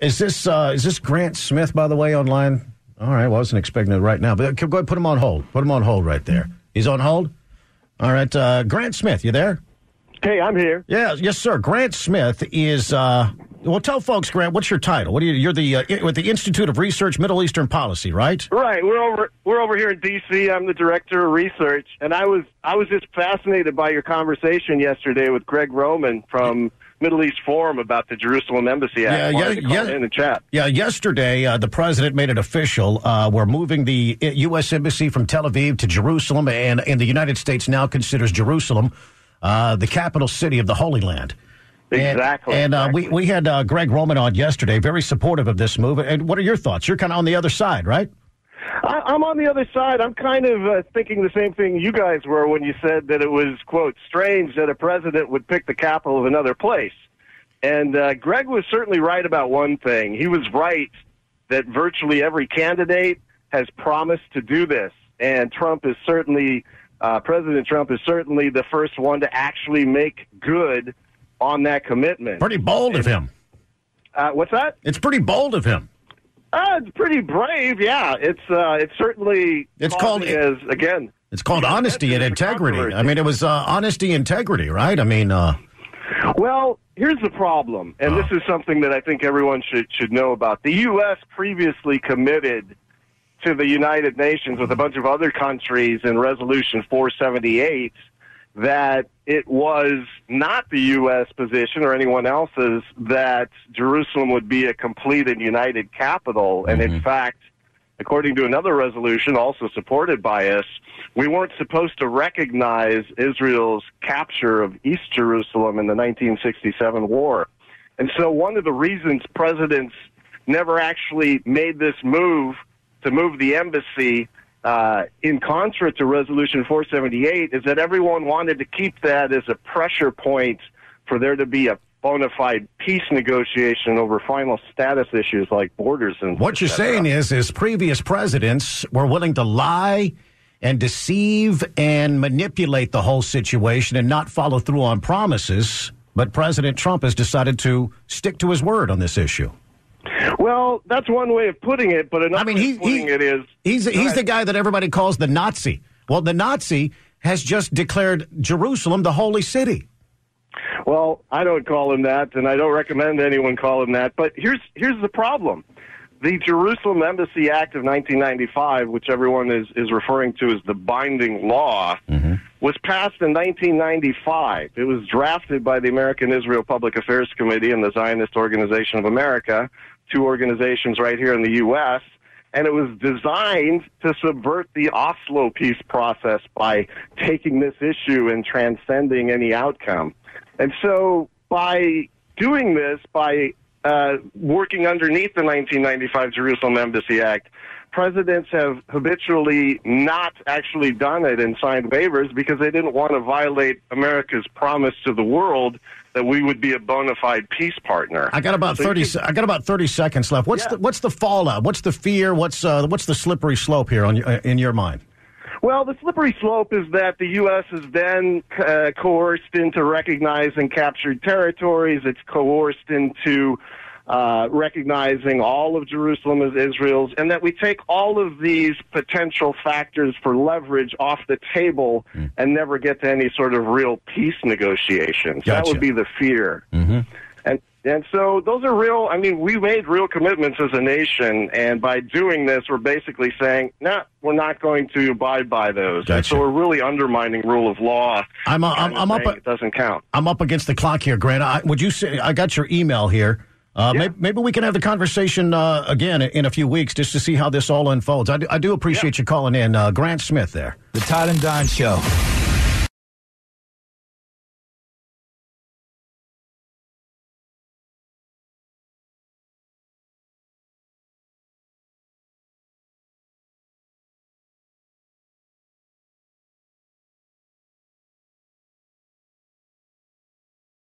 Is this Grant Smith, by the way, online? All right, well, I wasn't expecting it right now, but go ahead, put him on hold. Put him on hold right there. He's on hold? All right, Grant Smith, you there? Hey, I'm here. Yeah, yes, sir. Grant Smith is, well, tell folks, Grant, what's your title? What are you? You're with the Institute of Research, Middle Eastern Policy, right? Right. We're over here in D.C. I'm the director of research, and I was just fascinated by your conversation yesterday with Gregg Roman from Middle East Forum about the Jerusalem Embassy Act. In the chat. Yeah, yesterday the president made it official. We're moving the U.S. Embassy from Tel Aviv to Jerusalem, and the United States now considers Jerusalem the capital city of the Holy Land. Exactly. And exactly. we had Gregg Roman on yesterday, very supportive of this move. And what are your thoughts? You're kind of on the other side, right? I'm on the other side. I'm kind of thinking the same thing you guys were when you said that it was, quote, strange that a president would pick the capital of another place. And Gregg was certainly right about one thing. He was right that virtually every candidate has promised to do this. And Trump is certainly, President Trump is certainly the first one to actually make good on that commitment. Pretty bold of him. What's that? It's pretty bold of him. It's pretty brave, yeah. It's certainly it's called It's called honesty and integrity. I mean, it was honesty, integrity, right? I mean, well, here's the problem, and this is something that I think everyone should know about. The U.S. previously committed to the United Nations with a bunch of other countries in Resolution 478 that it was not the U.S. position or anyone else's that Jerusalem would be a complete and united capital. And in fact, according to another resolution also supported by us, we weren't supposed to recognize Israel's capture of East Jerusalem in the 1967 war. And so one of the reasons presidents never actually made this move to move the embassy in contra to Resolution 478 is that everyone wanted to keep that as a pressure point for there to be a bona fide peace negotiation over final status issues like borders and what you're saying is previous presidents were willing to lie and deceive and manipulate the whole situation and not follow through on promises, but President Trump has decided to stick to his word on this issue. Well, that's one way of putting it, but another way of putting it is... He's the guy that everybody calls the Nazi. Well, the Nazi has just declared Jerusalem the holy city. Well, I don't call him that, and I don't recommend anyone call him that, but here's the problem. The Jerusalem Embassy Act of 1995, which everyone is referring to as the binding law, was passed in 1995. It was drafted by the American Israel Public Affairs Committee and the Zionist Organization of America, two organizations right here in the U.S., and it was designed to subvert the Oslo peace process by taking this issue and transcending any outcome. And so by doing this, by working underneath the 1995 Jerusalem Embassy Act, presidents have habitually not actually done it and signed waivers because they didn't want to violate America's promise to the world that we would be a bona fide peace partner. I got about 30 seconds left. What's the fallout? What's the fear? What's the slippery slope here in your mind? Well, the slippery slope is that the U.S. is then coerced into recognizing captured territories. It's coerced into recognizing all of Jerusalem as Israel's, and that we take all of these potential factors for leverage off the table and never get to any sort of real peace negotiations. Gotcha. That would be the fear. And so those are real. I mean, we made real commitments as a nation, and by doing this, we're basically saying, no, we're not going to abide by those. Gotcha. So we're really undermining rule of law. I'm up. It doesn't count. I'm up against the clock here, Grant. Would you say I got your email here? Maybe we can have the conversation again in a few weeks just to see how this all unfolds. I do appreciate you calling in, Grant Smith there. The Todd and Don Show.